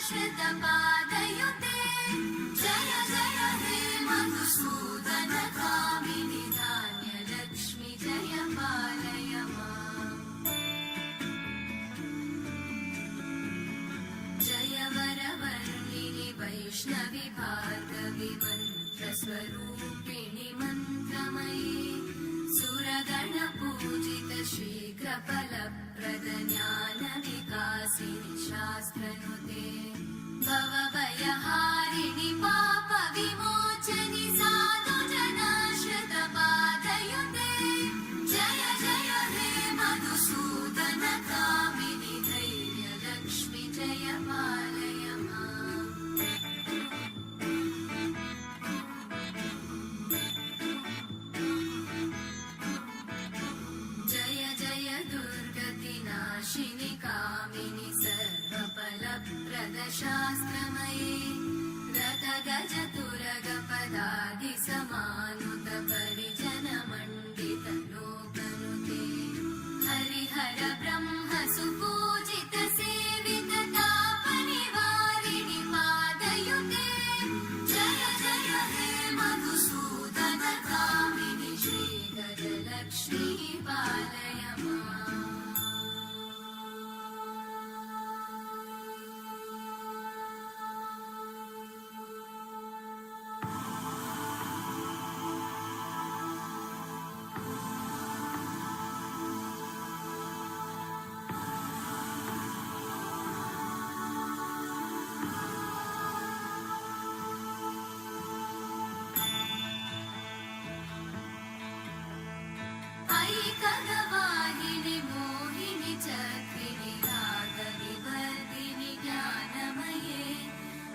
श्रितपादयुते जय जय हे मधुसूदन कामिनि धान्यलक्ष्मि जय पालय माम्। जय वरवर्णिनि वैष्णवि भार्गवि मन्त्रस्वरूपिणि मन्त्रमयि सुरगणपूजित शीघ्रफलप्रद ज्ञानविकासिनि शास्त्रनुते भवभयहारिणि पापविमोचनि साधुजनाश्रितपादयुते जय जय हे मधुसूदन कामिनि धैर्यलक्ष्मि जय पालय माम्। जय जय दुर्गतिनाशिनि कामिनि सर्वफलप्रद शास्त्रमये रथगज तुरगपदादि समानुत परिजनमण्डित लोकनुते हरिहर ब्रह्म सुपूजित सेवित तापनिवारिणि पादयुते जय जय हे मधुसूदन कामिनि श्रीगजलक्ष्मी पालय माम्। ऐकगवाहिनि मोहिनि चक्रिणि रागविवर्धिनि ज्ञानमये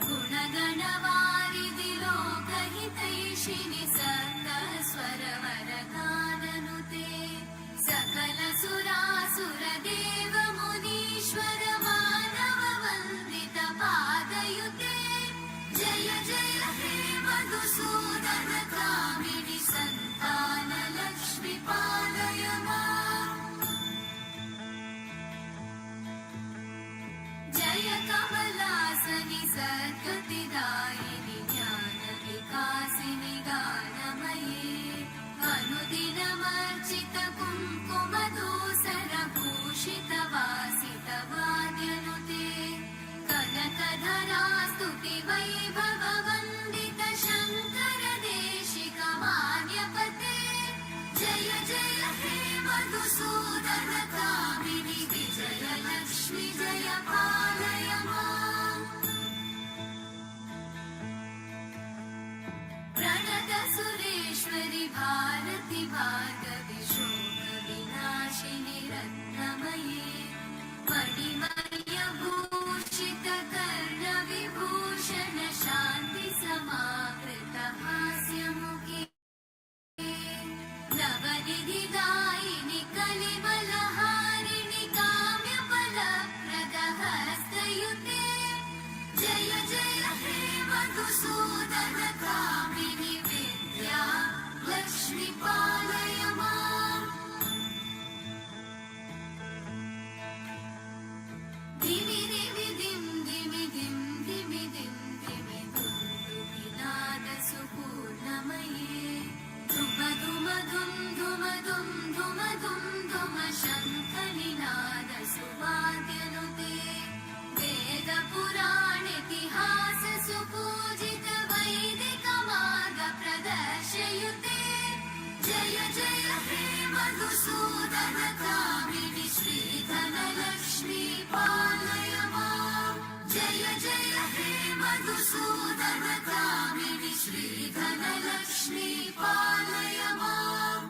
गुणगणवारिधि लोकहितैषिणि सप्तस्वरवरगाननुते सकल सुरासुरदेव मुनीश्वर मानव वन्दित पादयुते जय जय हे मधुसूदन कामिनि सन्तान लक्ष्मि पालय माम्। जय कमलासनि सद्गतिदायिनि ज्ञानविकासिनि गानमये अनुदिनमर्चित कुङ्कुमधूसर भूषित वासित वाद्यनुते कनकधरा स्तुति वैभव वन्दित शङ्कर देशिक मान्यपते जय जय हे मधुसूदन कामिनि विजयलक्ष्मि जय पालय माम्। प्रणत सुरेश्वरि भारति भार्गवि शोकविनाशिनि रत्नमये मणिमयभूषित कर्णविभूषण शान्ति समावृत हास्यमुखे नवनिधिदायिनि कलिबलहारिणि काम्यफलप्रद हस्तयुते जय जय हे मधुसूदन कामिनि विद्या लक्ष्मि पालय माम्। धिमि धिमि धिं धिमि धिं धिमि धिं धिमि दुन्दुभिनाद सुपूर्णमये धुम धुम धुं धुम धुं धुम धुं धुम शङ्खनिनाद सुवाद्यनुते वेद पुराणेतिहास सुपूजित वैदिक मार्ग प्रदर्शयुते जय जय हे मधुसूदन कामिनि श्रीधनलक्ष्मी पालय माम्। जय जय हे मधुसूदन कामिनि श्रीधनलक्ष्मी पालय माम्।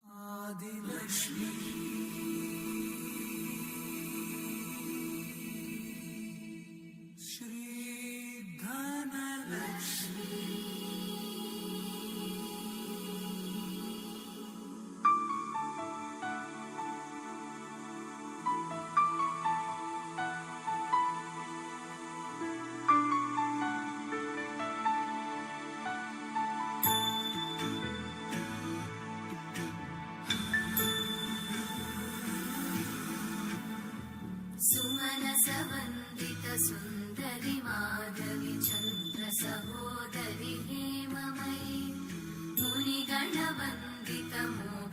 आदिलक्ष्मी श्रीधनलक्ष्मी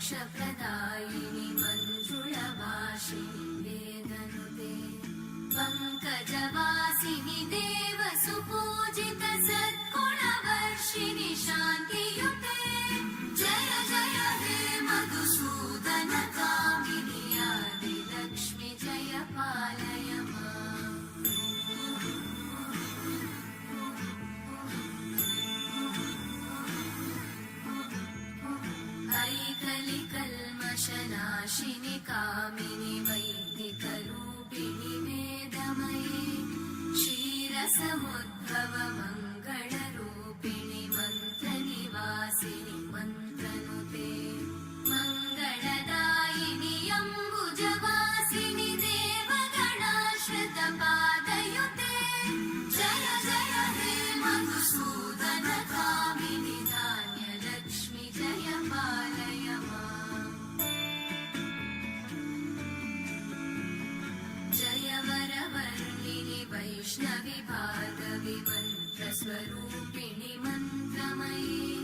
मोक्षप्रदायिनि मञ्जुळवासिनि वेदनुते पङ्कजवासिनि देवसुपूजित सद्गुणवर्षिणि शान्तियुते जय जय हे मधुसूदन कामिनि आदिलक्ष्मि जय पालय माम् ऐकलिकल्मषनाशिनि कामिनि वैदिकरूपिणि वेदमये क्षीरसमुद्भव मङ्गलरूपिणि मन्त्रनिवासिनि मन्त्रनुते मङ्गलदायिनि अम्बुजवासिनि देवगणाश्रितपादयुते जय जय हे मधुसूदन कामिनि धान्यलक्ष्मि जय पालय माम् जय वरवर्णिनि वैष्णवि भार्गवि मन्त्रस्वरूपिणि मन्त्रमये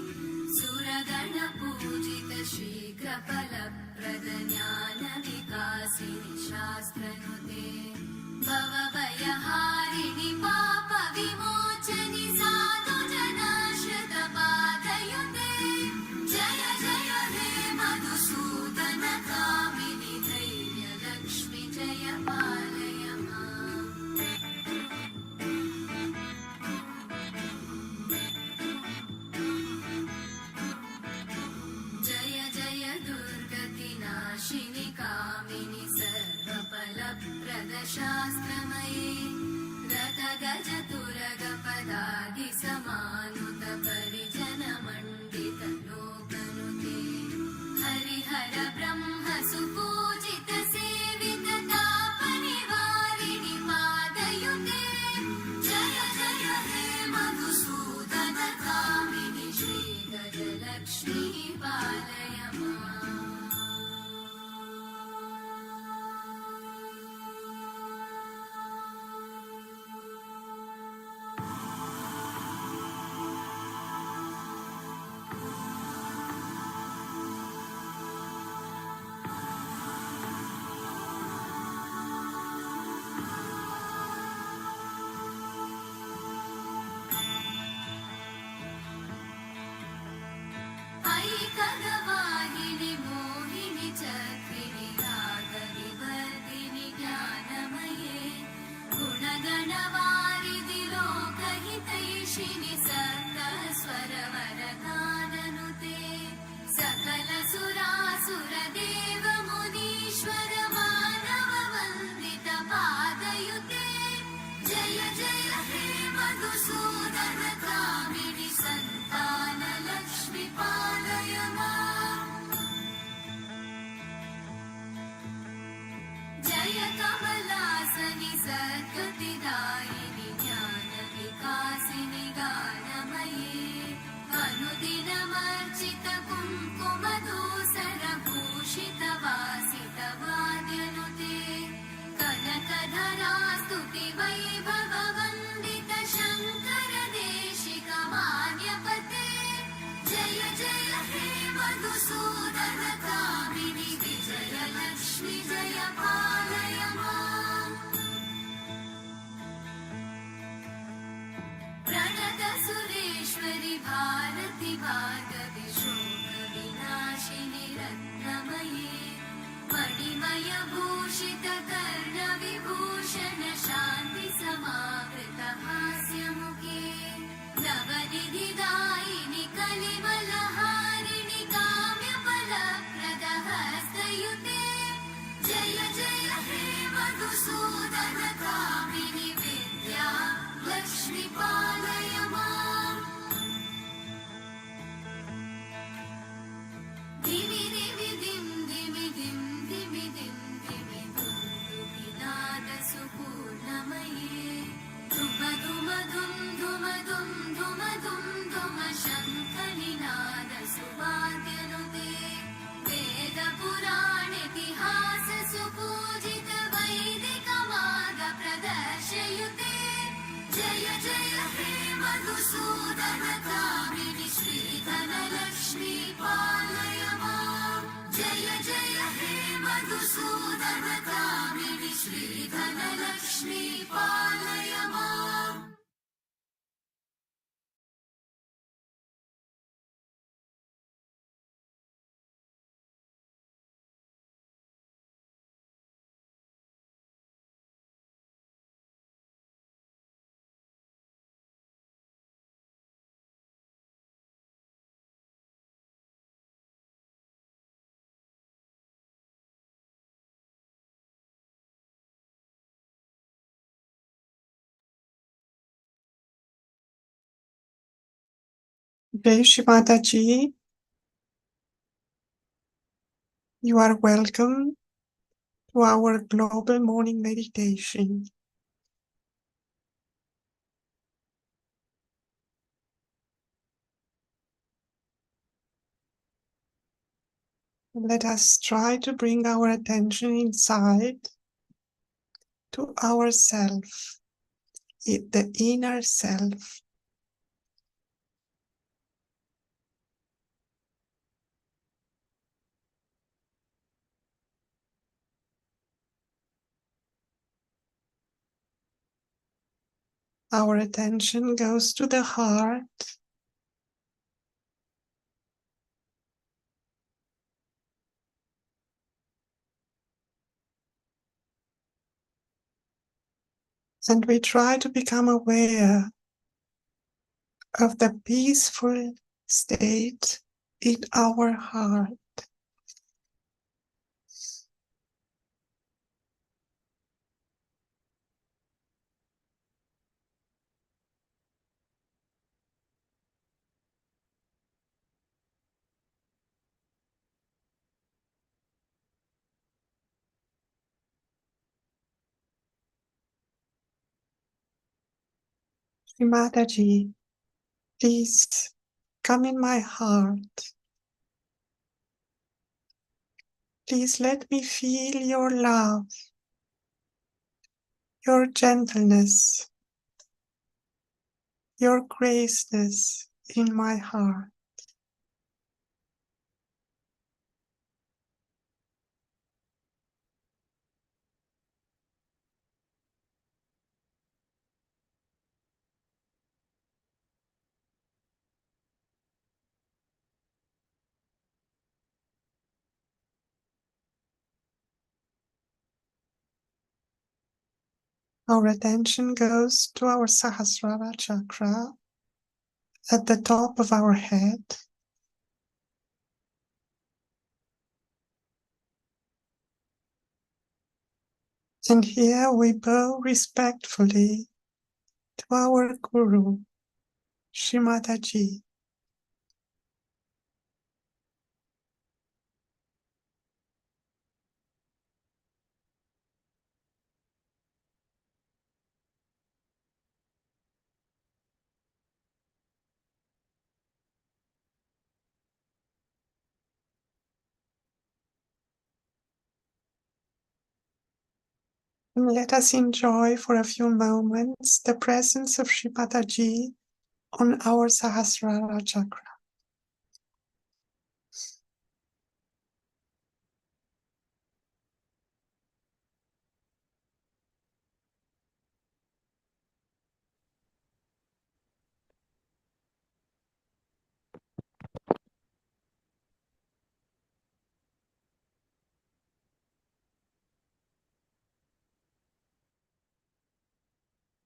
सुरगणपूजित शीघ्रफलप्रद ज्ञानविकासिनि शास्त्रनुते भवभयहारिणि पापविमोचनि साधुजनाश्रितपादयुते जय जय हे मधुसूदन कामिनि धैर्यलक्ष्मि जय पालय माम् जय जय दुर्गतिनाशिनि कामिनि सर्वफलप्रदशास्त्रमये रथगजतुरगपदादिसमानुत परिजनमण्डित लोकनुते हरिहर ब्रह्म सुपूजित सेवित तापनिवारिणि पादयुते जय जय हे मधुसूदन कामिनि श्रीगजलक्ष्मी पालय माम् ऐकगवाहिनि मोहिनि चक्रिणि रागविवर्धिनि ज्ञानमये गुणगणवारिधि लोकहितैषिणि सप्तस्वरवरदाननुते सकलसुरासुरदेव मुनीश्वर मानववन्दित पादयुते जय जय हे मधुसूदन कामिनि सन्तानलक्ष्मि पालय माम् जय कमलासनि सद्गतिदायिनि ज्ञानविकासिनि गानमये अनुदिनमर्चित कुङ्कुमधूसरभूषित वासित वाद्यनुते कनकधरा स्तुति वैभववन्दित शङ्कर देशिक मान्यपते जय जय हे मधुसूदन कामिनि विजयलक्ष्मि जय पालय माम् प्रणत सुरेश्वरि भारति भार्गवि शोकविनाशिनि रत्नमये मणिमय भूषित कर्णविभूषण शान्ति समावृत हास्यमुखे नवनिधिदायिनि कलिवलहारिणि काम्यफलप्रद हस्तयुते जय जय हे मधुसूदन कामिनि विद्या लक्ष्मि पालय माम् दिवि दिवि दिं दिवि दिं दिवि दिं दिवि दुन्दुभिनादसुपूर्णमये धुम धुम धुं धुम धुं धुम धुं धुम शङ्खनिनाद सुवाद्यनुते वेदपुराणेतिहास सुपूजित वैदिक मार्ग प्रदर्शयुते जय जय हे मधुसूदन कामिनि श्रीधनलक्ष्मी पालय माम् वरदामिनि श्रीधनलक्ष्मी पालय माम् Jai Shri Mataji, you are welcome to our global morning meditation. Let us try to bring our attention inside to ourself, the inner self. Our attention goes to the heart, and we try to become aware of the peaceful state in our heart. Shri Mataji, please come in my heart. Please let me feel your love, your gentleness, your graceness in my heart. Our attention goes to our Sahasrara chakra at the top of our head. And here we bow respectfully to our Guru, Shri Mataji. And let us enjoy for a few moments the presence of Shri Mataji on our Sahasrara chakra.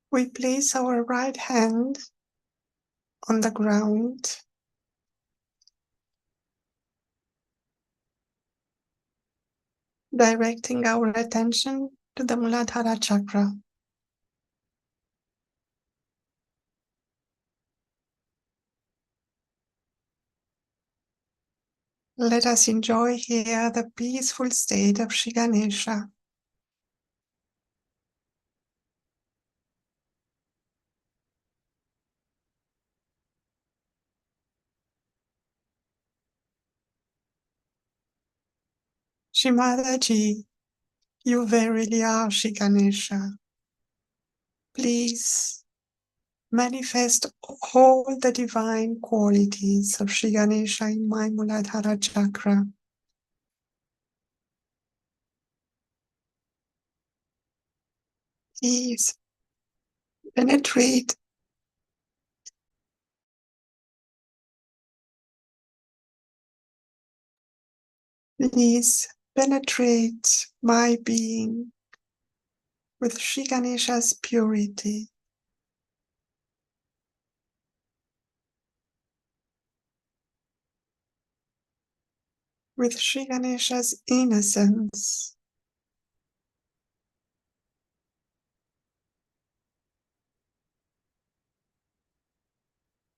We place our right hand on the ground, directing our attention to the Muladhara chakra. Let us enjoy here the peaceful state of Shri Ganesha. Shri Mataji, you verily are Shri Ganesha. Please manifest all the divine qualities of Shri Ganesha in my Muladhara chakra. Please penetrate Please penetrate my being with Shri Ganesha's purity, with Shri Ganesha's innocence,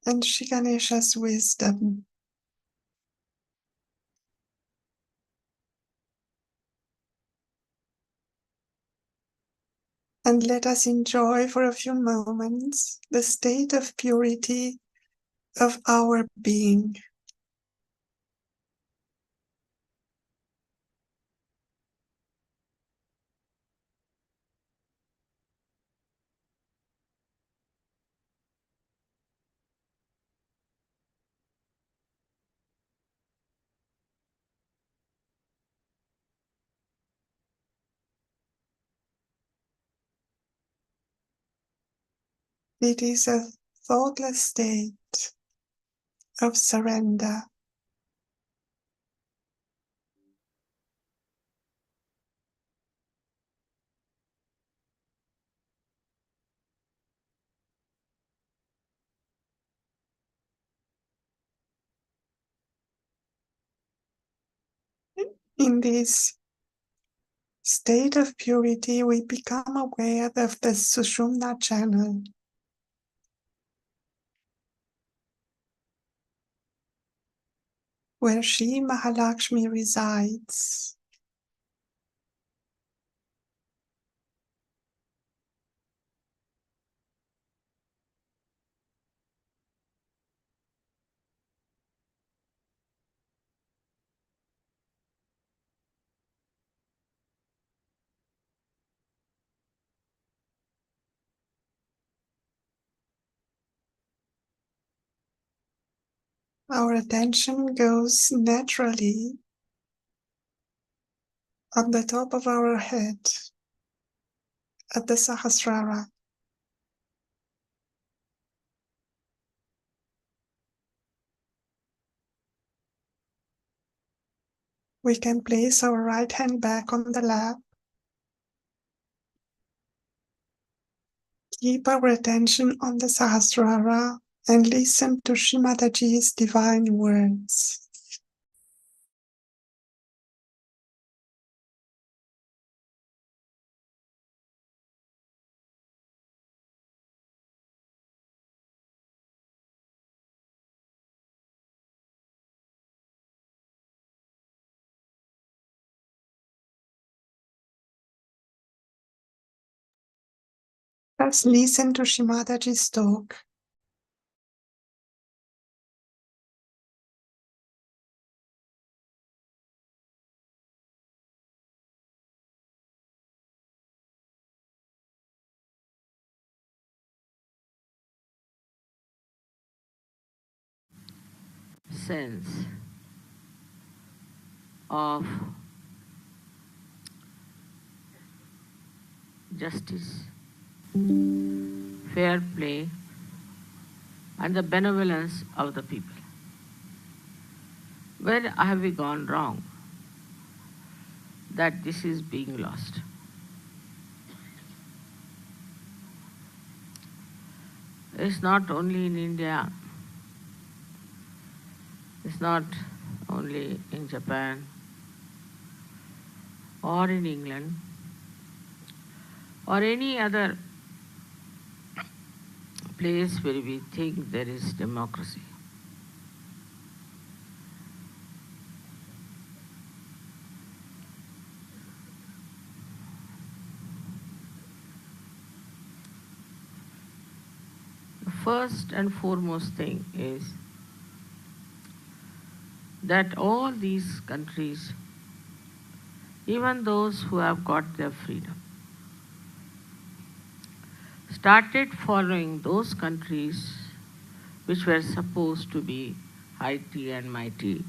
and Shri Ganesha's wisdom. And let us enjoy for a few moments the state of purity of our being. It is a thoughtless state of surrender. In this state of purity, we become aware of the Sushumna channel, where Shri Mahalakshmi resides. Our attention goes naturally on the top of our head at the Sahasrara. We can place our right hand back on the lap, keep our attention on the Sahasrara, and listen to Shrimataji's divine words. Let's listen to Shrimataji's talk. Sense of justice, fair play, and the benevolence of the people. Where have we gone wrong that this is being lost? It's not only in India, it's not only in Japan or in England or any other place where we think there is democracy. The first and foremost thing is that all these countries, even those who have got their freedom, started following those countries which were supposed to be mighty and mighty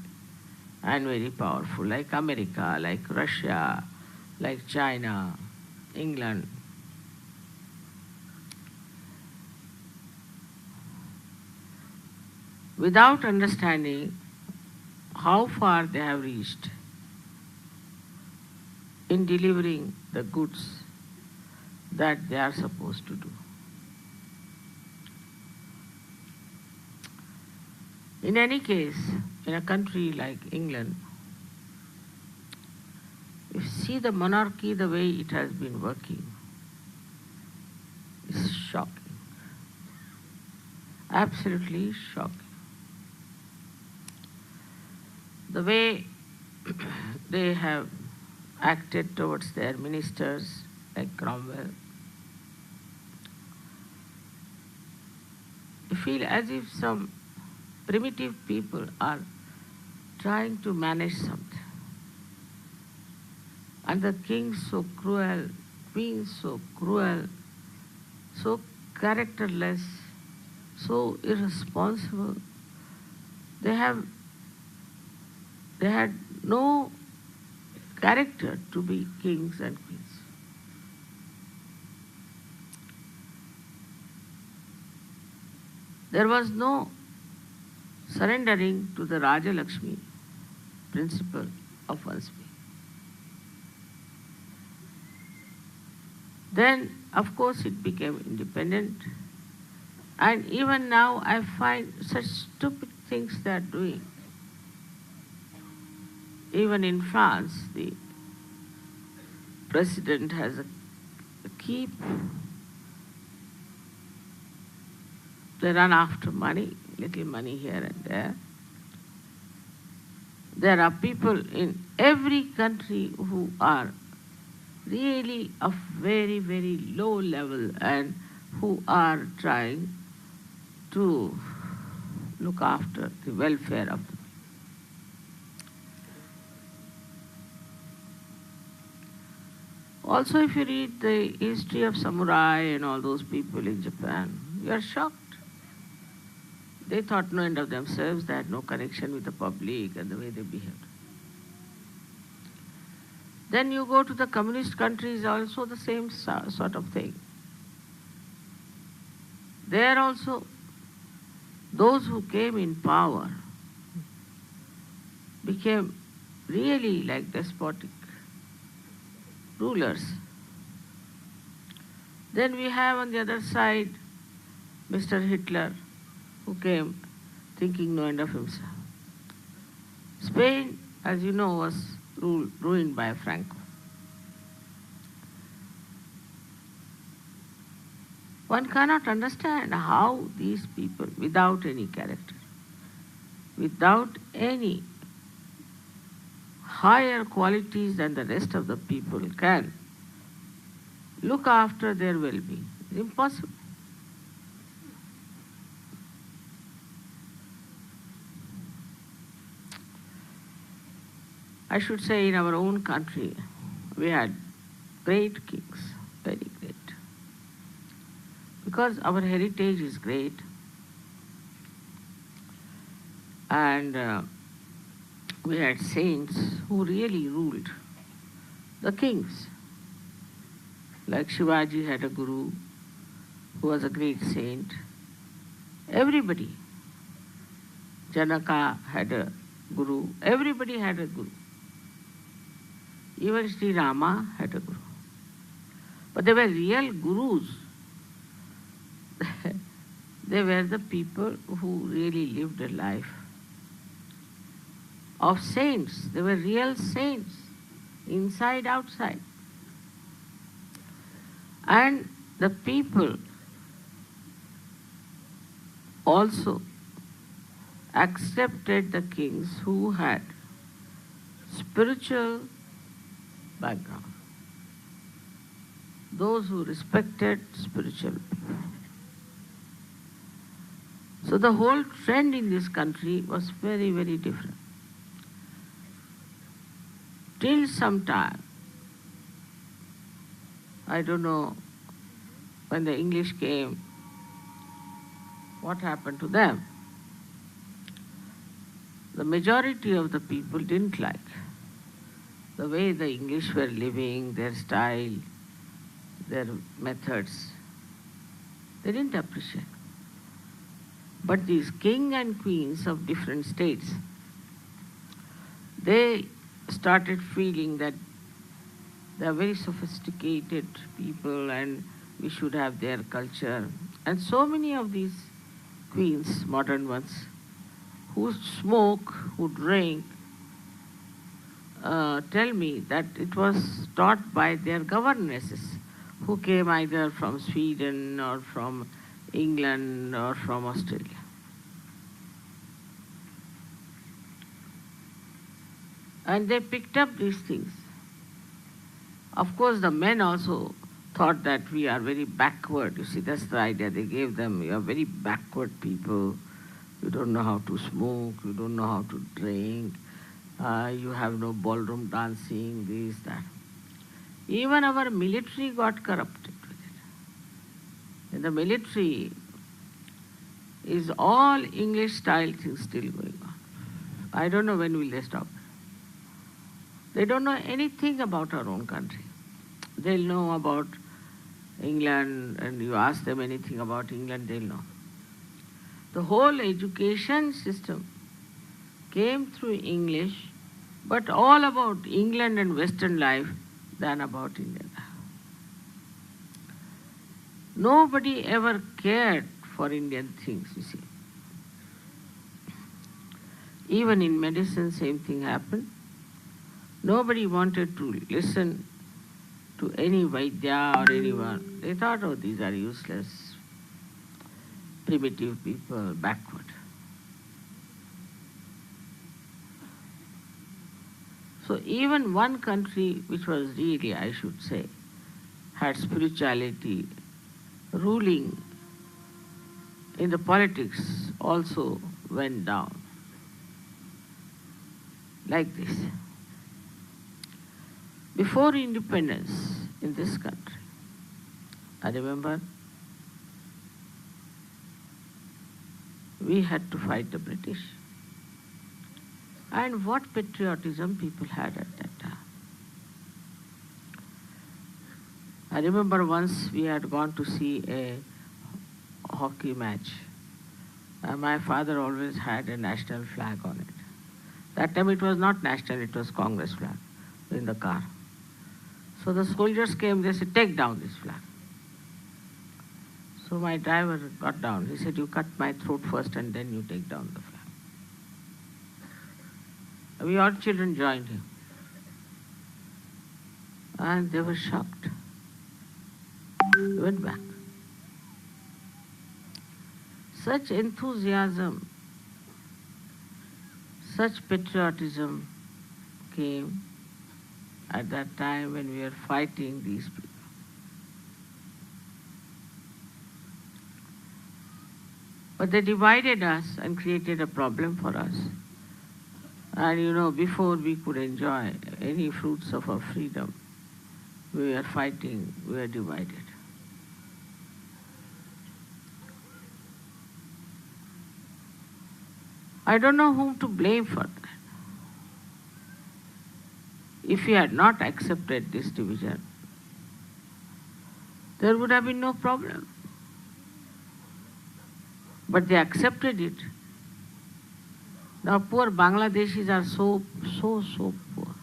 and very powerful, like America, like Russia, like China, England. without understanding how far they have reached in delivering the goods that they are supposed to do. In any case, in a country like England, if you see the monarchy, the way it has been working, it's shocking. Absolutely shocking. The way they have acted towards their ministers, like Cromwell. You feel as if some primitive people are trying to manage something. And the king so cruel, queen so cruel, so characterless, so irresponsible. They had no character to be kings and queens. There was no surrendering to the Raja Lakshmi principle of one's being. Then, of course, it became independent. And even now, I find such stupid things they are doing. Even in France, the president has a keep. They run after money, little money here and there. There are people in every country who are really of very, very low level and who are trying to look after the welfare of the people. Also, if you read the history of samurai and all those people in Japan, you are shocked. They thought no end of themselves, they had no connection with the public and the way they behaved. Then you go to the communist countries, also the same sort of thing. There also, those who came in power became really like despotic rulers. Then we have on the other side Mr. Hitler, who came thinking no end of himself. Spain, as you know, was ruined by Franco. One cannot understand how these people, without any character, without any higher qualities than the rest of the people, can look after their well-being. It's impossible. I should say in our own country, we had great kings, very great. Because our heritage is great, and we had saints who really ruled. The kings, like Shivaji had a guru who was a great saint. Everybody, Janaka had a guru, everybody had a guru. Even Shri Rama had a guru. But they were real gurus. They were the people who really lived a life of saints. They were real saints, inside, outside. And the people also accepted the kings who had spiritual background. Those who respected spiritual people. So the whole trend in this country was very, very different. Till some time, I don't know, when the English came, what happened to them? The majority of the people didn't like the way the English were living, their style, their methods. They didn't appreciate. But these king and queens of different states, they started feeling that they are very sophisticated people and we should have their culture. And so many of these queens, modern ones, who smoke, who drink, tell me that it was taught by their governesses, who came either from Sweden or from England or from Australia. And they picked up these things. Of course, the men also thought that we are very backward. You see, that's the idea they gave them. You are very backward people. You don't know how to smoke. You don't know how to drink. You have no ballroom dancing, this, that. Even our military got corrupted with it. In the military is all English style things still going on. I don't know when will they stop. They don't know anything about our own country. They'll know about England, and you ask them anything about England, they'll know. The whole education system came through English, but all about England and Western life than about Indian life. Nobody ever cared for Indian things, you see. Even in medicine, same thing happened. Nobody wanted to listen to any Vaidya or anyone. They thought, oh, these are useless, primitive people, backward. So even one country which was really, I should say, had spirituality ruling in the politics also went down. Like this. Before independence in this country, I remember we had to fight the British. And what patriotism people had at that time. I remember once we had gone to see a hockey match. My father always had a national flag on it. That time it was not national, it was Congress flag in the car. So the soldiers came, they said, take down this flag. So my driver got down. He said, you cut my throat first and then you take down the flag. We all children joined him. And they were shocked. They went back. Such enthusiasm, such patriotism came at that time when we were fighting these people. But they divided us and created a problem for us. And you know, before we could enjoy any fruits of our freedom, we were fighting, we were divided. I don't know whom to blame for that. If we had not accepted this division, there would have been no problem. But they accepted it. Now poor Bangladeshis are so poor.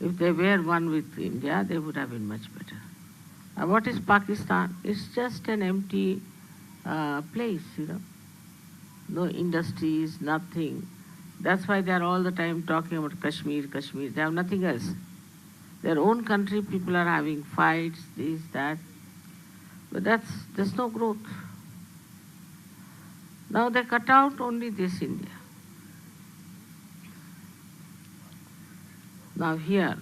If they were one with India, they would have been much better. And what is Pakistan? It's just an empty place, you know. No industries, nothing. That's why they are all the time talking about Kashmir, Kashmir. They have nothing else. Their own country, people are having fights, this, that. But there's no growth. Now they cut out only this India. Now here,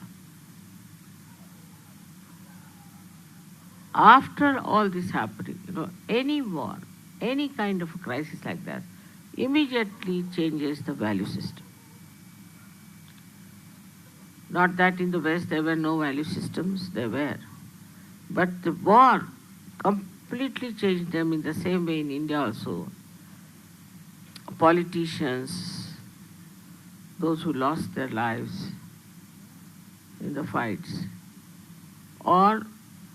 after all this happening, you know, any war, any kind of a crisis like that, immediately changes the value system. Not that in the West there were no value systems, there were. But the war completely changed them in the same way in India also. Politicians, those who lost their lives in the fights, or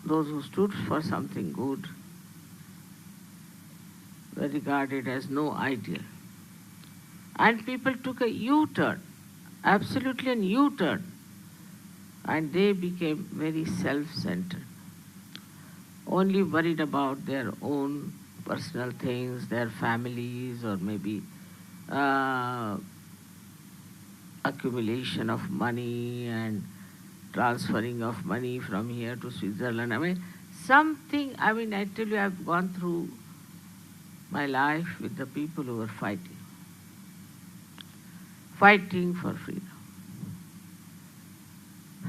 those who stood for something good, were regarded as no ideal. And people took a U-turn, absolutely an U-turn, and they became very self-centered, only worried about their own personal things, their families, or maybe uh, accumulation of money and transferring of money from here to Switzerland. I mean, I tell you, I've gone through my life with the people who were fighting for freedom.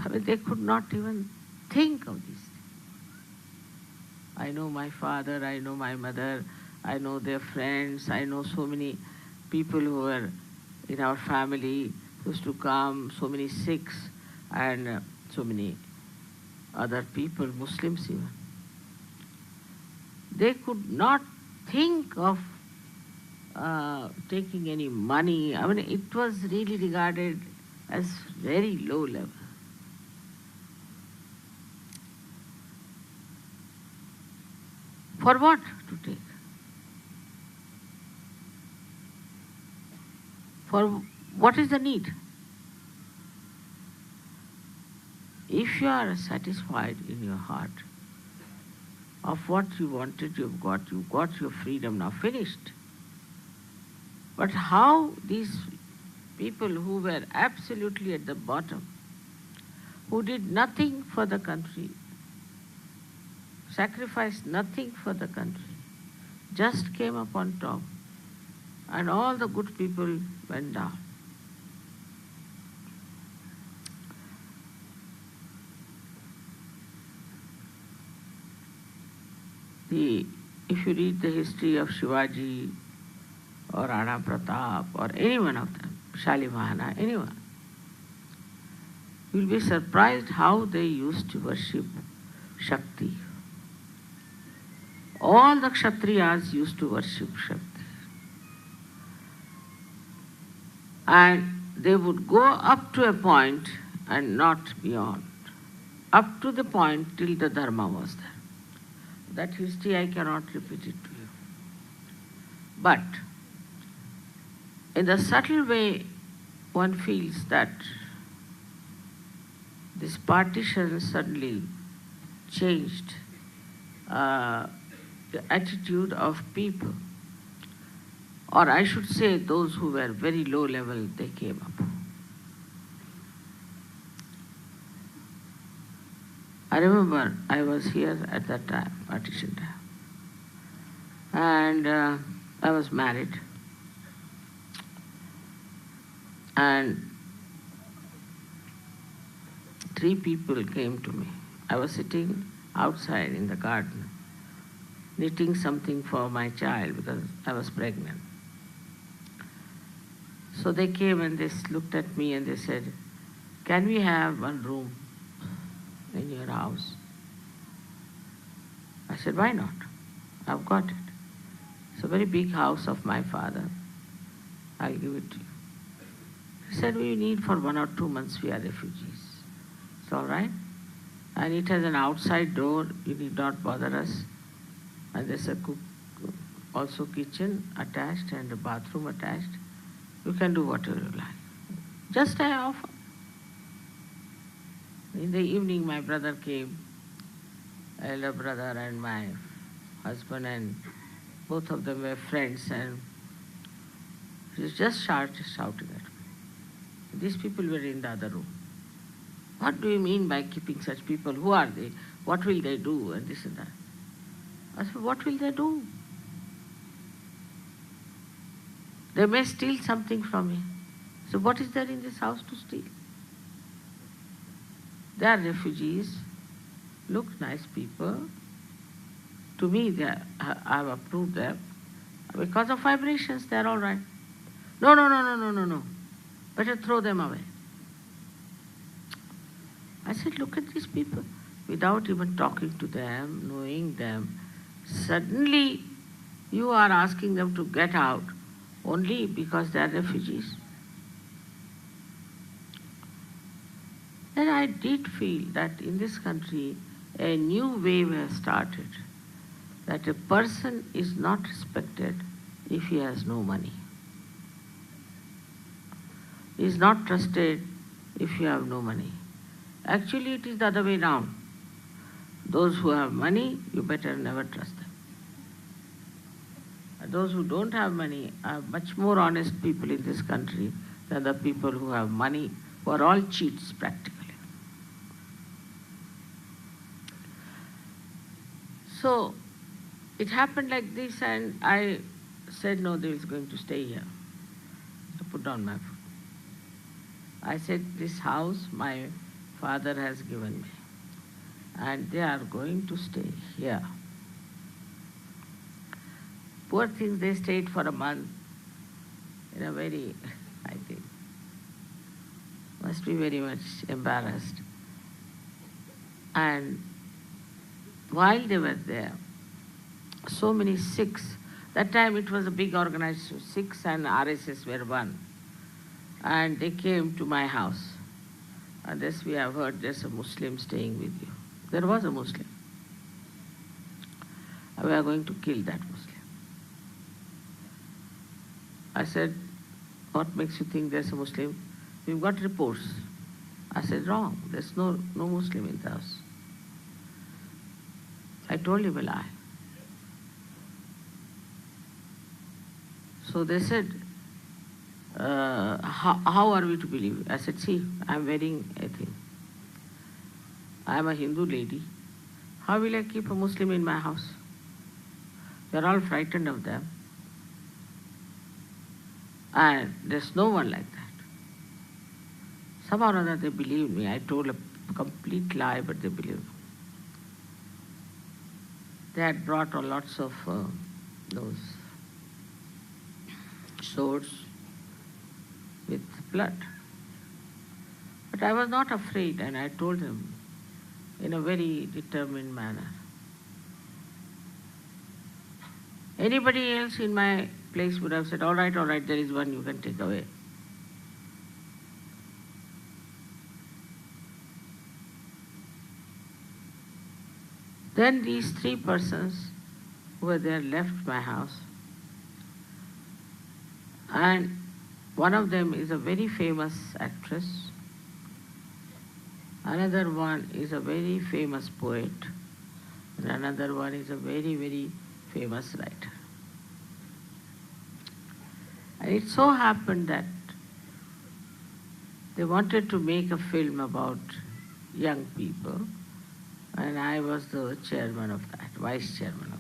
I mean, they could not even think of these things. I know my father, I know my mother, I know their friends, I know so many people who were in our family who used to come, so many Sikhs and so many other people, Muslims even. They could not think of taking any money. I mean, it was really regarded as very low level. For what to take? For what is the need? If you are satisfied in your heart of what you wanted, you've got your freedom now finished. But how these people who were absolutely at the bottom, who did nothing for the country, sacrificed nothing for the country, just came up on top, and all the good people went down. If you read the history of Shivaji or Rana Pratap or any one of them, Shalimahana, anyone, you'll be surprised how they used to worship Shakti. All the Kshatriyas used to worship Shakti. And they would go up to a point and not beyond. Up to the point till the Dharma was there. That history I cannot repeat it to you. But in the subtle way, one feels that this partition suddenly changed the attitude of people. Or I should say those who were very low level, they came up. I remember I was here at that time, partition time. And I was married. And 3 people came to me. I was sitting outside in the garden, knitting something for my child because I was pregnant. So they came and they looked at me and they said, "Can we have one room in your house?" I said, "Why not? I've got it. It's a very big house of my father. I'll give it to you." He said, "We need for 1 or 2 months, we are refugees. It's all right. And it has an outside door, you need not bother us. And there's a also kitchen attached and a bathroom attached. You can do whatever you like. Just I offer." In the evening, my brother came, elder brother and my husband, and both of them were friends, and he was just shouting at me. These people were in the other room. "What do you mean by keeping such people? Who are they? What will they do?" And this and that. I said, "What will they do? They may steal something from me. So what is there in this house to steal? They are refugees, look nice people. To me, I have approved them. Because of vibrations, they are all right. No. Better throw them away." I said, "Look at these people." Without even talking to them, knowing them, suddenly you are asking them to get out only because they are refugees. And I did feel that in this country, a new wave has started. that a person is not respected if he has no money. He is not trusted if you have no money. Actually, it is the other way round. Those who have money, you better never trust them. And those who don't have money are much more honest people in this country than the people who have money, who are all cheats practically. So it happened like this, and I said, no, they is going to stay here. I put down my foot. I said, this house my father has given me, and they are going to stay here. Poor things, they stayed for a month in a very, I think, must be very much embarrassed. And while they were there, so many Sikhs, that time it was a big organization, Sikhs and RSS were one. And they came to my house. And this we have heard, there's a Muslim staying with you. There was a Muslim. We are going to kill that Muslim. I said, what makes you think there's a Muslim? We've got reports. I said, wrong, there's no Muslim in the house. I told him a lie. So they said, how are we to believe? I said, see, I'm wearing a thing. I'm a Hindu lady. How will I keep a Muslim in my house? They're all frightened of them. And there's no one like that. Somehow or other they believed me. I told a complete lie, but they believed me. They had brought lots of those swords with blood. But I was not afraid, and I told them in a very determined manner. Anybody else in my place would have said, all right, there is one you can take away. Then these three persons who were there left my house, and one of them is a very famous actress, another one is a very famous poet, and another one is a very, very famous writer. And it so happened that they wanted to make a film about young people, and I was the chairman of that, vice chairman of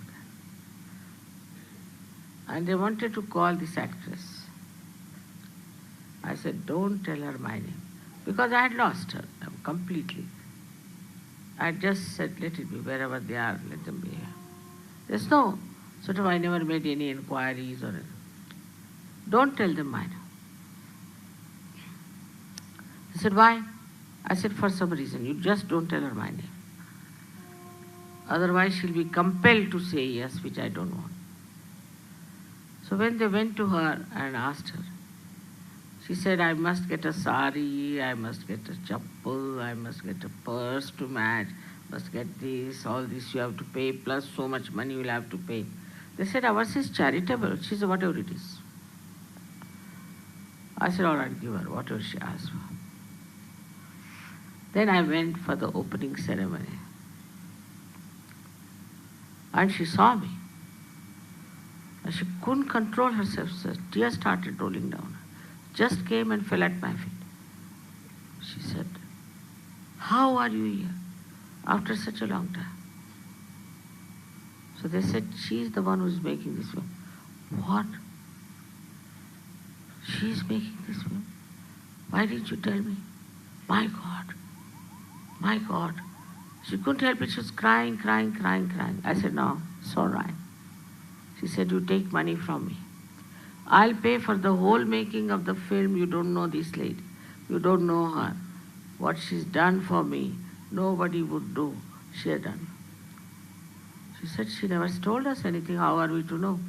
that. And they wanted to call this actress. I said, don't tell her my name, because I had lost her completely. I just said, let it be, wherever they are, let them be here. There's no, sort of, I never made any inquiries or anything. Don't tell them my name. He said, why? I said, for some reason, you just don't tell her my name. Otherwise she'll be compelled to say yes, which I don't want. So when they went to her and asked her, she said, I must get a sari, I must get a chappal, I must get a purse to match, must get this, all this you have to pay, plus so much money you'll have to pay. They said, ours is charitable. She said, whatever it is. I said, all right, give her whatever she asked for. Then I went for the opening ceremony. And she saw me. And she couldn't control herself. So tears started rolling down. Just came and fell at my feet. She said, how are you here after such a long time? So they said, she's the one who's making this film. What? She's making this film? Why didn't you tell me? My God. My God. She couldn't help it. She was crying. I said, no, it's all right. She said, you take money from me. I'll pay for the whole making of the film. You don't know this lady. You don't know her. What she's done for me, nobody would do. She had done. She said, she never told us anything. How are we to know?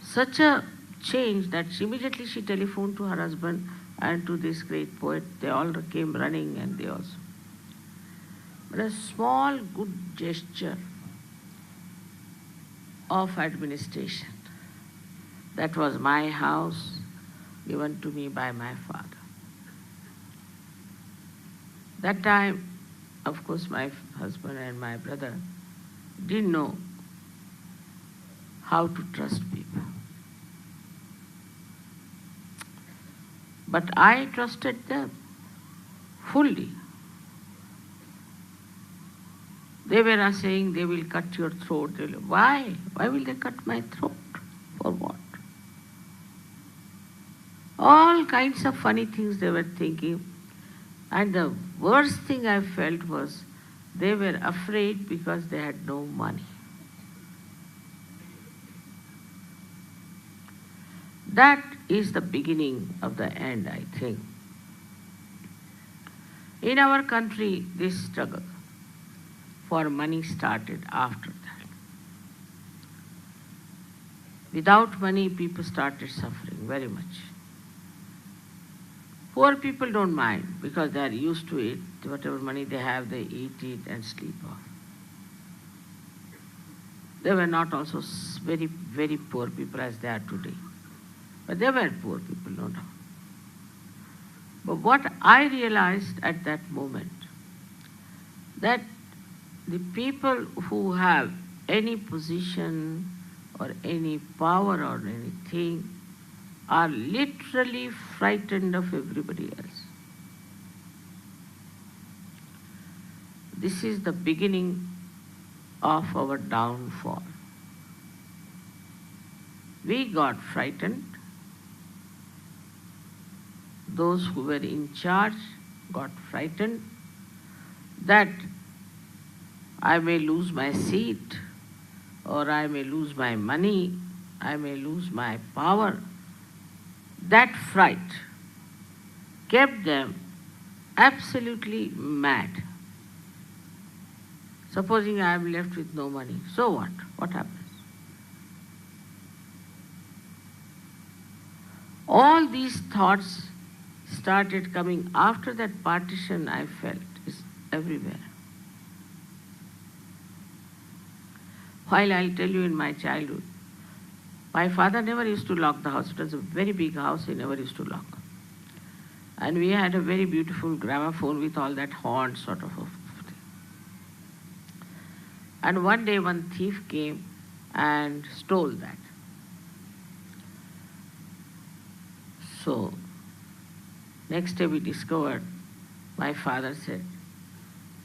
Such a change that immediately she telephoned to her husband and to this great poet. They all came running, and they also. but a small good gesture of administration. That was my house given to me by my father. That time, of course, my husband and my brother didn't know how to trust people. But I trusted them fully. They were not saying they will cut your throat. Why? Why will they cut my throat? For what? All kinds of funny things they were thinking. And the worst thing I felt was they were afraid because they had no money. That is the beginning of the end, I think. In our country, this struggle for money started after that. Without money, people started suffering very much. Poor people don't mind because they are used to it. Whatever money they have, they eat it and sleep off. They were not also very, very poor people as they are today. But they were poor people, no doubt. But what I realized at that moment, that the people who have any position or any power or anything are literally frightened of everybody else. This is the beginning of our downfall. We got frightened. Those who were in charge got frightened that I may lose my seat, or I may lose my money, I may lose my power. That fright kept them absolutely mad. Supposing I am left with no money, so what? What happens? All these thoughts started coming after that partition, I felt, is everywhere. While I'll tell you in my childhood, my father never used to lock the house. It was a very big house, he never used to lock. And we had a very beautiful gramophone with all that horn sort of a thing. And one day one thief came and stole that. So, next day we discovered, my father said,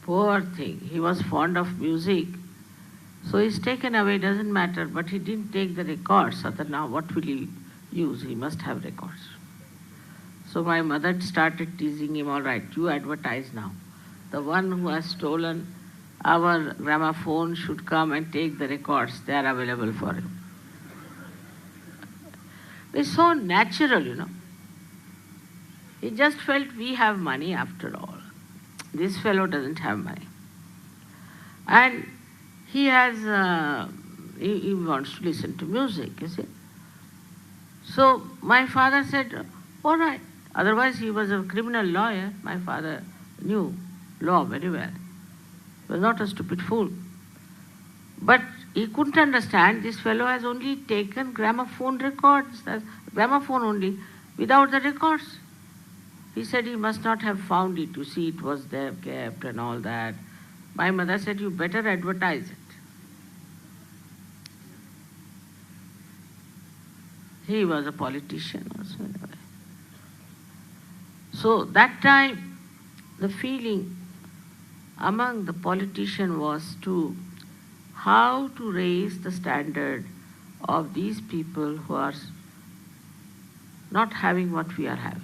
poor thing, he was fond of music, so he's taken away, doesn't matter, but he didn't take the records. So that now what will he use? He must have records. So my mother started teasing him, all right, you advertise now. The one who has stolen our gramophone should come and take the records. They are available for him. It's so natural, you know. He just felt we have money after all. This fellow doesn't have money. And he has, he wants to listen to music, you see. So my father said, all right. Otherwise he was a criminal lawyer. My father knew law very well. He was not a stupid fool. But he couldn't understand this fellow has only taken gramophone records, gramophone only, without the records. He said he must not have found it. You see, it was there kept and all that. My mother said, you better advertise it. He was a politician also. Anyway. So that time, the feeling among the politicians was to how to raise the standard of these people who are not having what we are having.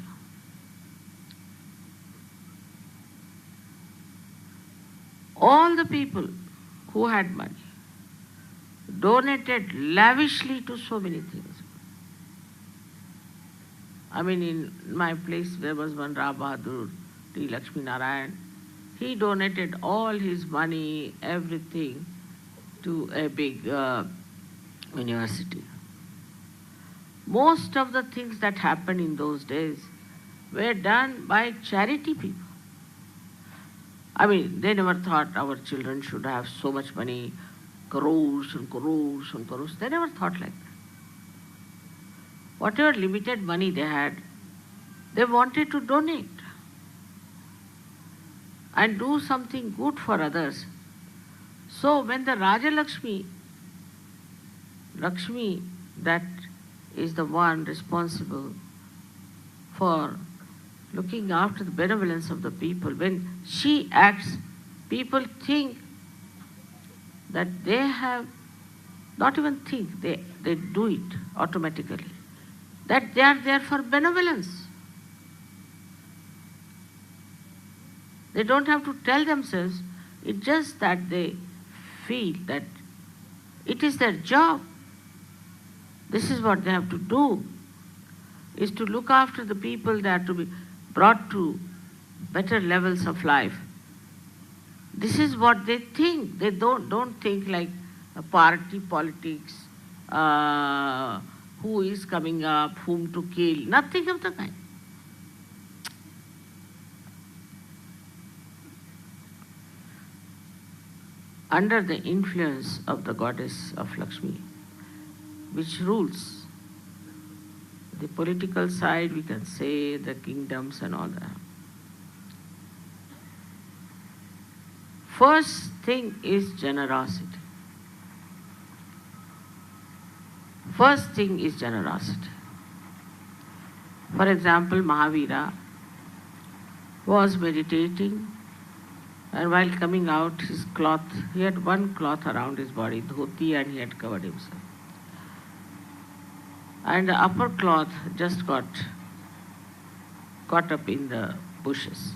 All the people who had money donated lavishly to so many things. I mean, in my place there was one Ram Bahadur, T. Lakshmi Narayan. He donated all his money, everything, to a big university. Most of the things that happened in those days were done by charity people. I mean, they never thought our children should have so much money, crores and crores and crores. They never thought like that. Whatever limited money they had, they wanted to donate and do something good for others. So when the Raja Lakshmi, that is the one responsible for looking after the benevolence of the people, when she acts, people think that they have, not even think, they do it automatically, that they are there for benevolence. They don't have to tell themselves, it's just that they feel that it is their job. This is what they have to do, is to look after the people that are to be brought to better levels of life. This is what they think. They don't think like a party politics, who is coming up, whom to kill, nothing of the kind. Under the influence of the goddess of Lakshmi, which rules the political side, we can say, the kingdoms and all that. First thing is generosity. First thing is generosity. For example, Mahavira was meditating, and while coming out, his cloth, he had one cloth around his body, dhoti, and he had covered himself. And the upper cloth just got caught up in the bushes.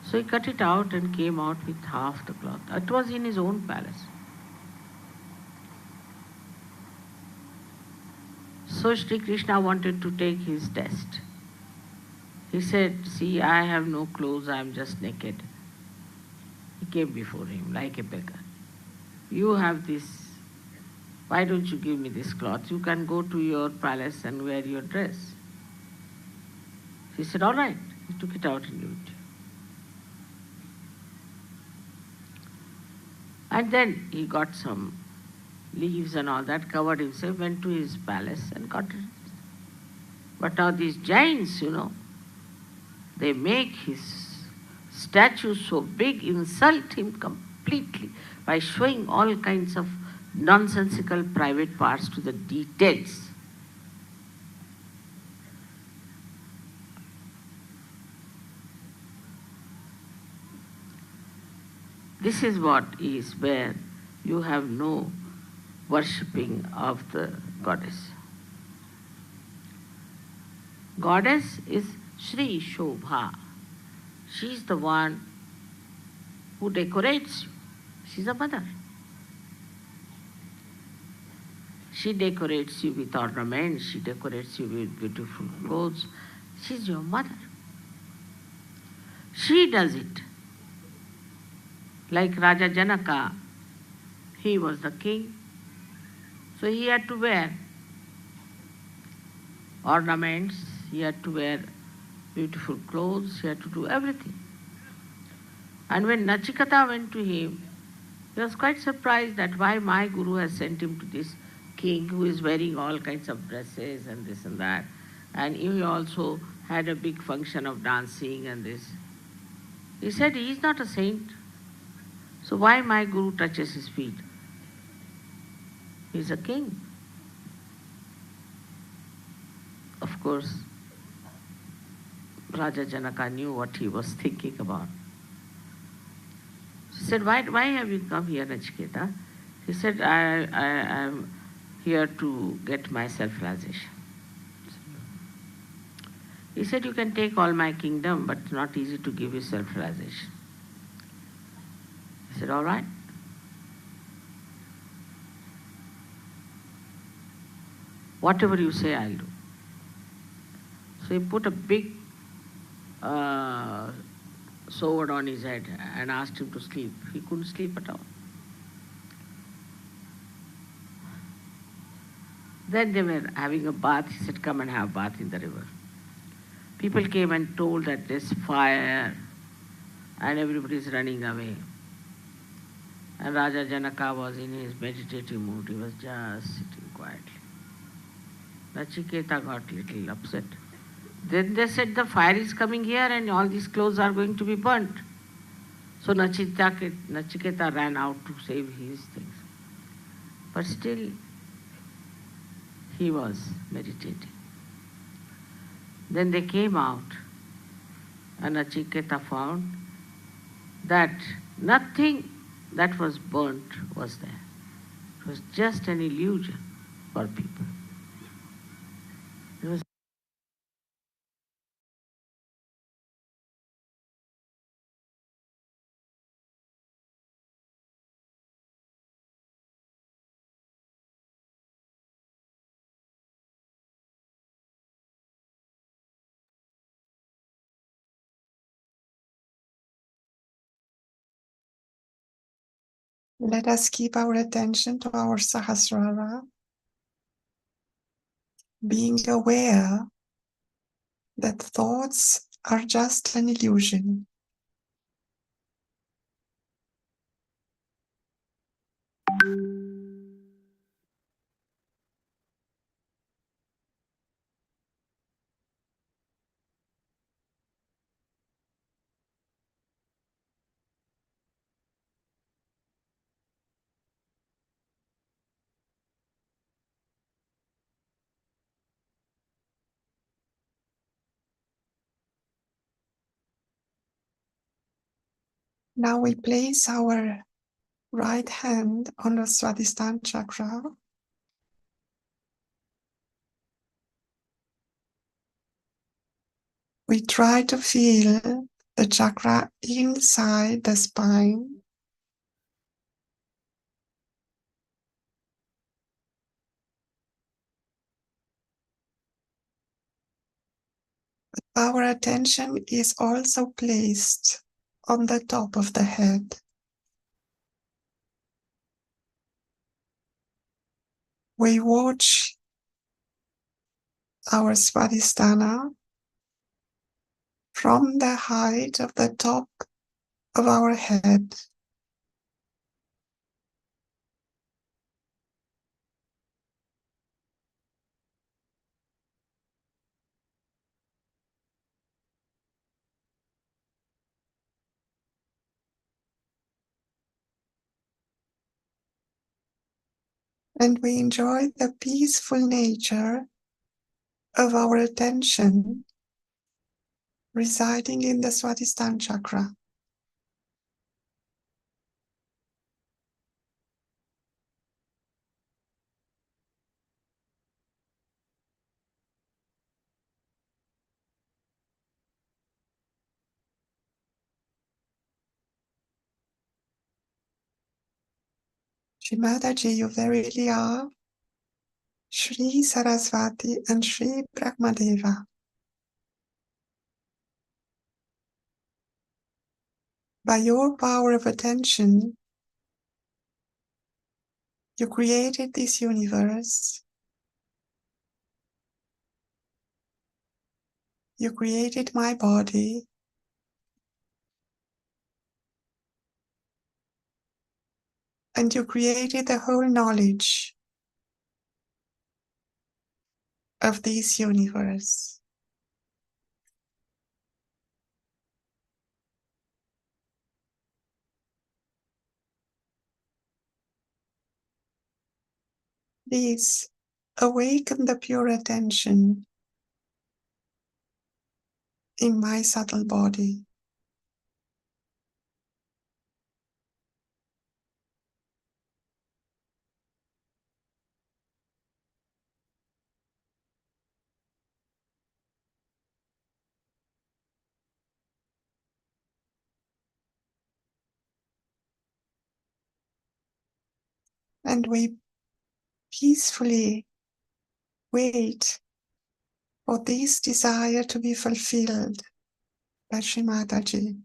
So he cut it out and came out with half the cloth. It was in his own palace. So Shri Krishna wanted to take his test. He said, see, I have no clothes, I am just naked. He came before him like a beggar. You have this, why don't you give me this cloth? You can go to your palace and wear your dress. He said, all right. He took it out and gave it to him. And then he got some leaves and all that, covered himself, went to his palace and got it. But now these giants, they make his statue so big, insult him completely by showing all kinds of nonsensical private parts to the details. This is what is where you have no worshipping of the goddess. Goddess is Shri Shobha. She is the one who decorates you. She is a mother. She decorates you with ornaments, she decorates you with beautiful clothes. She is your mother. She does it. Like Raja Janaka, he was the king, so he had to wear ornaments, he had to wear beautiful clothes, he had to do everything. And when Nachiketa went to him, he was quite surprised that why my guru has sent him to this king who is wearing all kinds of dresses and this and that. And he also had a big function of dancing and this. He said, he is not a saint. So why my guru touches his feet? He is a king. Of course, Raja Janaka knew what he was thinking about. She said, why have you come here, Nachiketa? He said, I am here to get my self-realization. He said, you can take all my kingdom, but it's not easy to give you self-realization. He said, all right. Whatever you say, I'll do. So he put a big sword on his head and asked him to sleep. He couldn't sleep at all. Then they were having a bath. He said, come and have a bath in the river. People came and told that there's fire and everybody is running away. And Raja Janaka was in his meditative mood, he was just sitting quietly. Nachiketa got little upset. Then they said the fire is coming here and all these clothes are going to be burnt. So Nachiketa ran out to save his things. But still he was meditating. Then they came out and Nachiketa found that nothing that was burnt was there. It was just an illusion for people. It was Let us keep our attention to our Sahasrara, being aware that thoughts are just an illusion. Now we place our right hand on the Swadhisthana chakra. We try to feel the chakra inside the spine. Our attention is also placed on the top of the head. We watch our Swadhisthana from the height of the top of our head. And we enjoy the peaceful nature of our attention residing in the Swadhisthana chakra. Shri Mataji, you verily are Shri Saraswati and Shri Brahmadeva. By your power of attention, you created this universe. You created my body. And you created the whole knowledge of this universe. Please awaken the pure attention in my subtle body. And we peacefully wait for this desire to be fulfilled by Shri Mataji.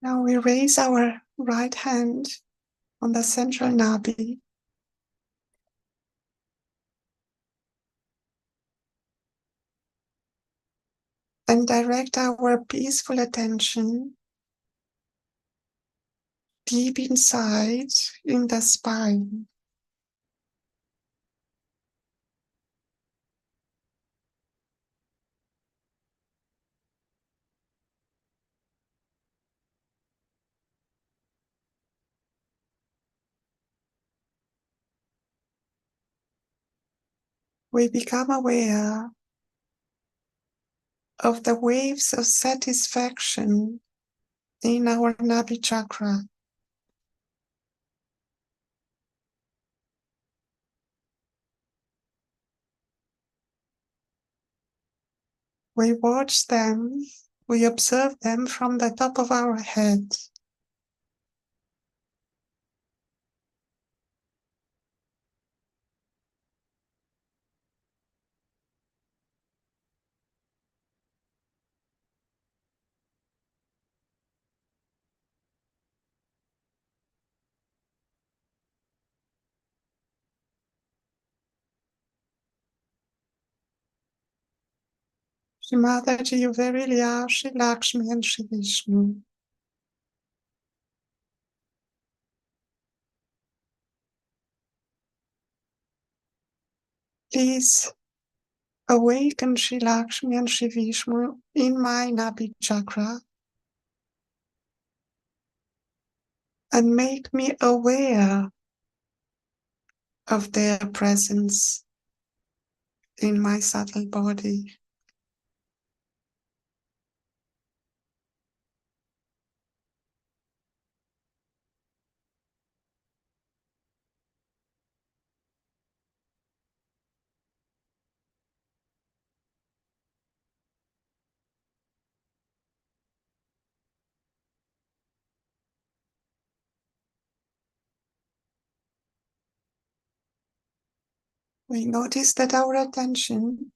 Now we raise our right hand on the central nabi and direct our peaceful attention deep inside in the spine. We become aware of the waves of satisfaction in our nabi chakra. We watch them, we observe them from the top of our head. Shri Mataji, you verily are Shri Lakshmi and Shri Vishnu. Please awaken Shri Lakshmi and Shri Vishnu in my nabi chakra and make me aware of their presence in my subtle body. We notice that our attention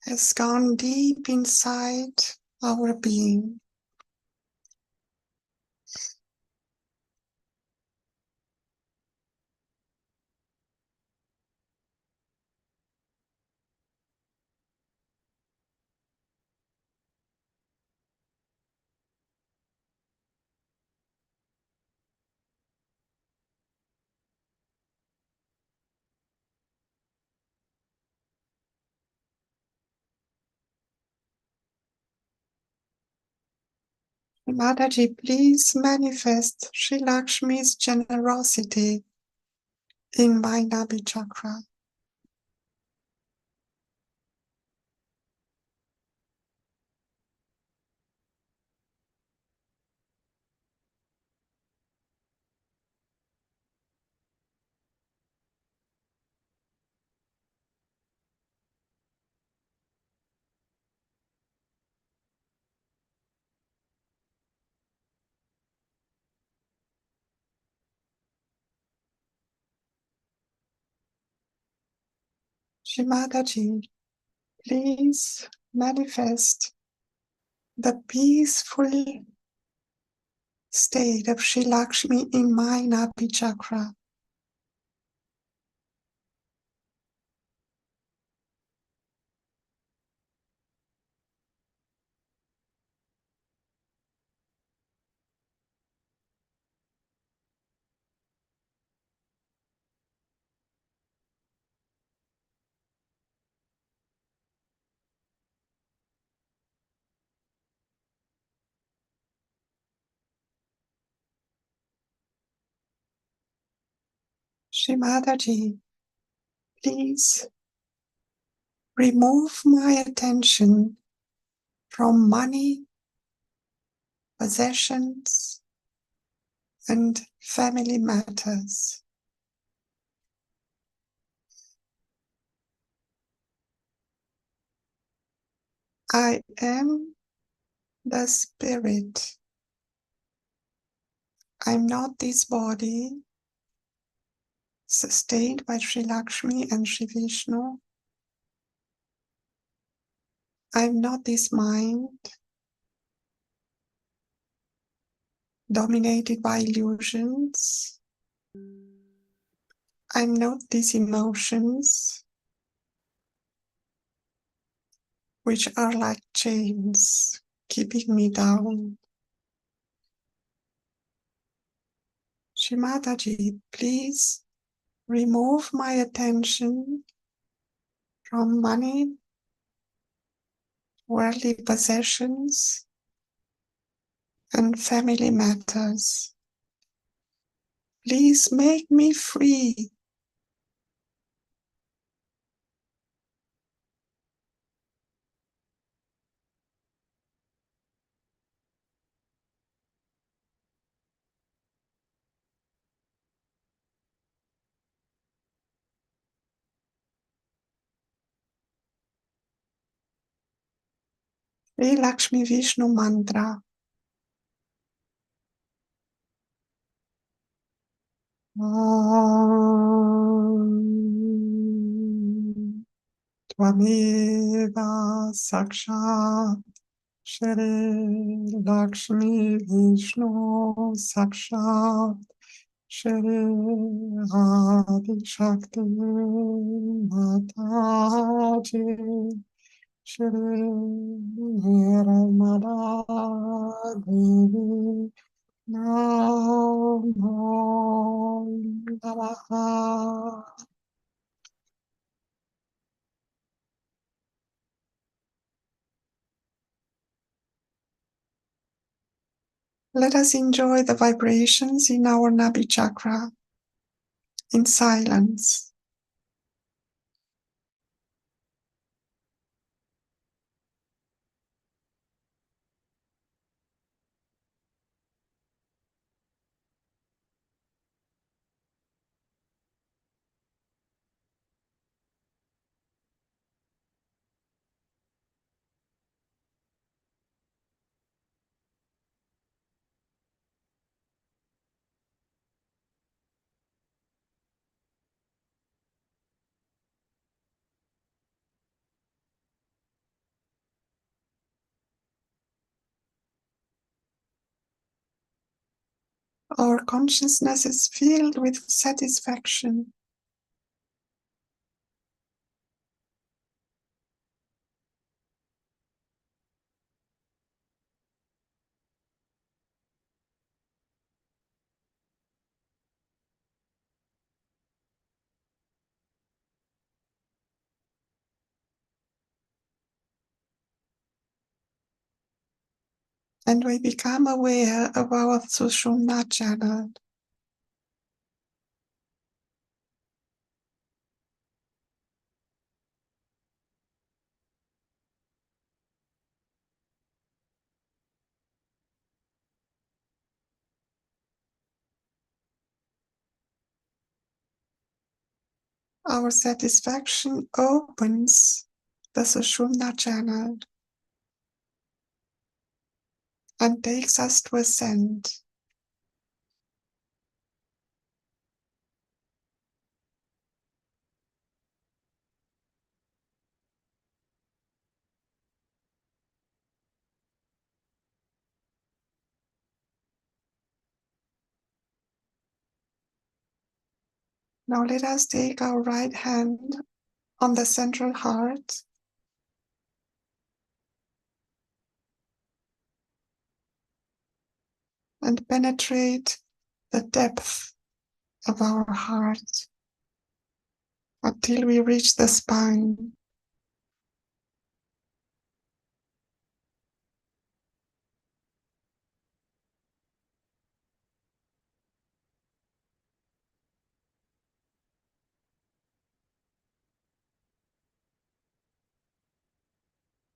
has gone deep inside our being. Mataji, please manifest Sri Lakshmi's generosity in my nabi chakra. Shri Mataji, please manifest the peaceful state of Sri Lakshmi in my nabi chakra. Shri Mataji, please remove my attention from money, possessions, and family matters. I am the spirit. I'm not this body sustained by Sri Lakshmi and Sri Vishnu. I'm not this mind dominated by illusions. I note these emotions, which are like chains, keeping me down. Shri Mataji, please remove my attention from money, worldly possessions, and family matters. Please make me free. Shri Lakshmi Vishnu Mantra. Om Tvameva Sakshat Shri Lakshmi Vishnu Sakshat Shri Adi Shakti Mataji Shri Nirmala Devi Namo Namaha. Let us enjoy the vibrations in our Nabi chakra in silence. Our consciousness is filled with satisfaction. And we become aware of our Sushumna channel. Our satisfaction opens the Sushumna channel and takes us to ascend. Now let us take our right hand on the central heart and penetrate the depth of our heart until we reach the spine.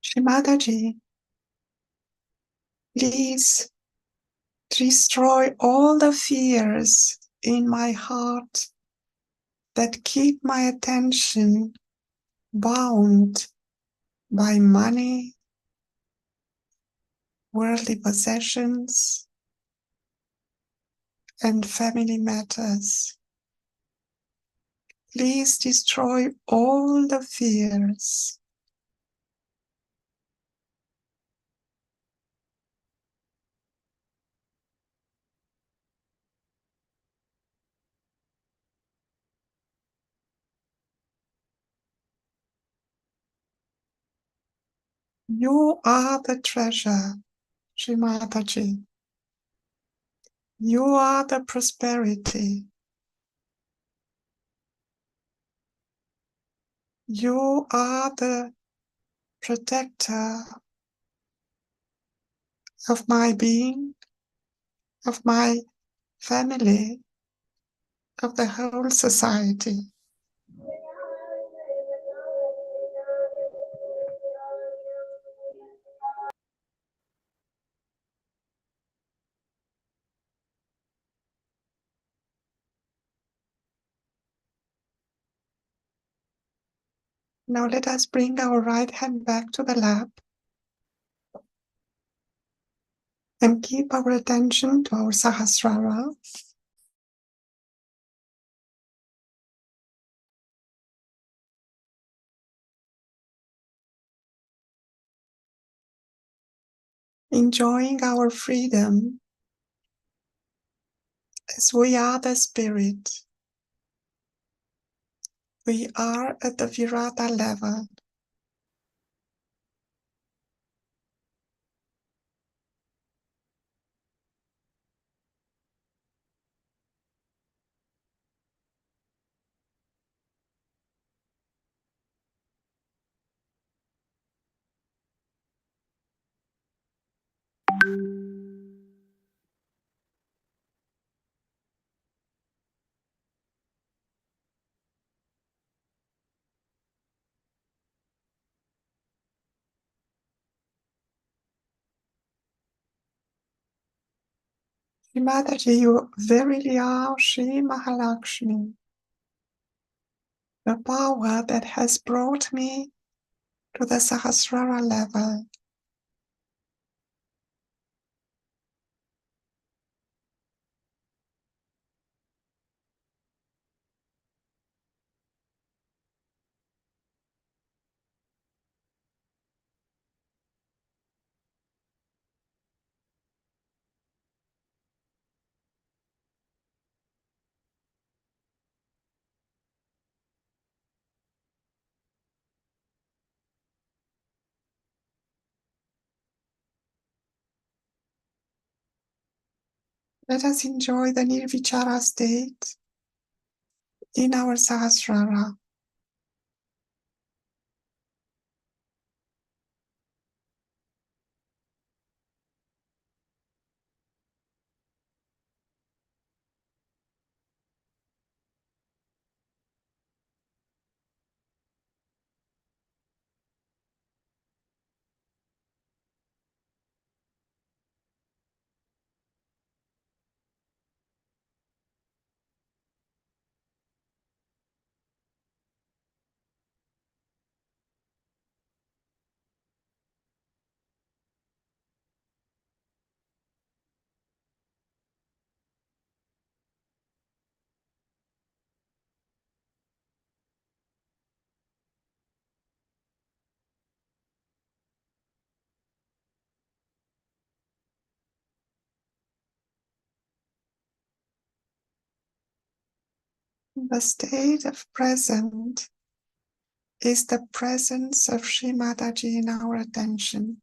Shri Mataji, please destroy all the fears in my heart that keep my attention bound by money, worldly possessions, and family matters. Please destroy all the fears. You are the treasure, Shri Mataji. You are the prosperity. You are the protector of my being, of my family, of the whole society. Now let us bring our right hand back to the lap and keep our attention to our Sahasrara. Enjoying our freedom as we are the spirit. We are at the Virata level. Mataji, you verily are Shri Mahalakshmi, the power that has brought me to the Sahasrara level. Let us enjoy the Nirvichara state in our Sahasrara. The state of present is the presence of Shri Mataji in our attention.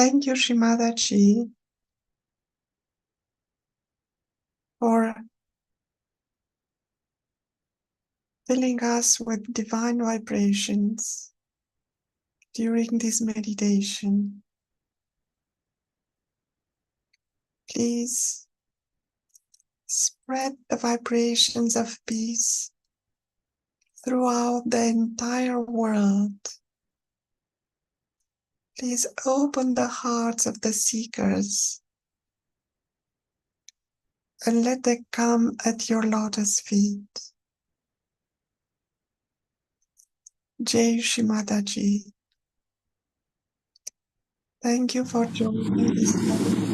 Thank you, Shri Mataji, for filling us with divine vibrations during this meditation. Please spread the vibrations of peace throughout the entire world. Please open the hearts of the seekers and let them come at your lotus feet. Jai Shri Mataji. Thank you for joining this meditation.